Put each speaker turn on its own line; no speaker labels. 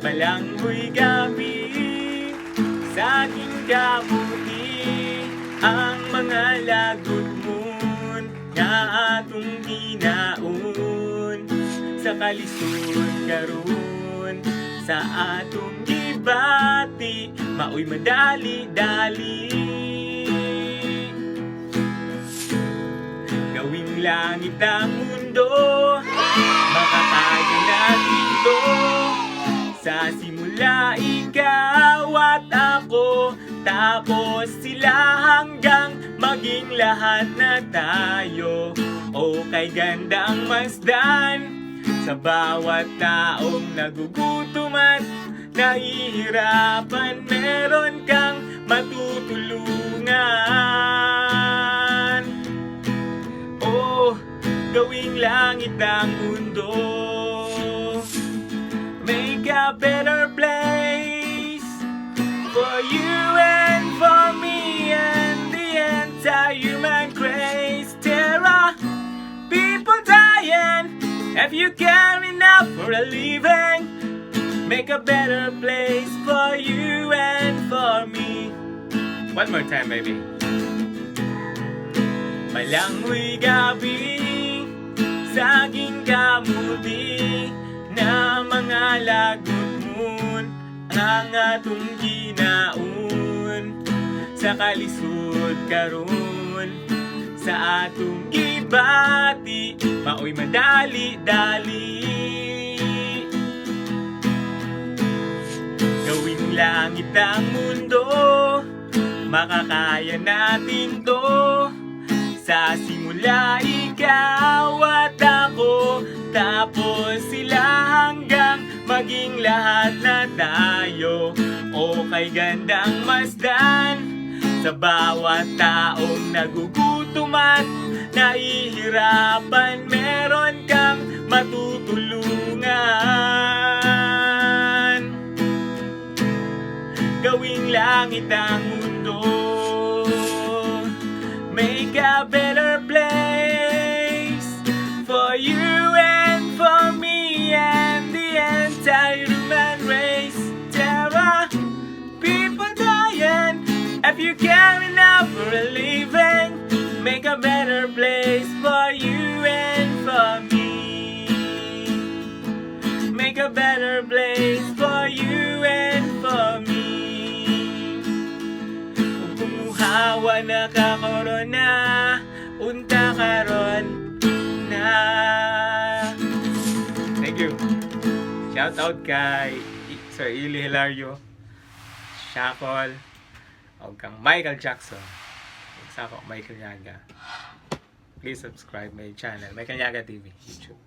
Balanghoy gabi sa aking kabuti, ang mga lagot mo'n nga atong ginaon sa kalisod karon sa atong gibati, maoy madali-dali. Gawing langit ang mundo, makakaya natin to. Sa simula ikaw at ako, tapos sila hanggang maging lahat na tayo. O kay ganda ang masdan sa bawat taong nagugutom at nahihirapan, meron kang matutulungan. Oh, gawing langit ang mundo, make a better place for you and for me and the entire human race. There are people dying, if you care enough for a living, make a better place for you and for me. One more time, baby. Balanghoy gabi sa aking kamuti, na mga lagot mo'n ang atong ginaon sa kalisod karon sa atong gibati, maoy madali-dali. Gawing langit ang mundo, makakaya natin to. Sa simula ikaw at ako, tapos sila hanggang maging lahat na tayo. O kay gandang masdan sa bawat taong nagugutom at nahihirapan, meron kang matutulungan. Gawing langit ang mundo, make a better place for you and for me and the entire human race. There are people dying, if you care enough for a living, make a better place for you and for me. Make a better place for you and for me. Hawa na ka korona, unta karon na. Thank you. Shout out kay Sir Ili Hilario, Shakol, o kang Michael Jackson. Isa ko, Michael Yaga. Please subscribe my channel, Michael Yaga TV, YouTube.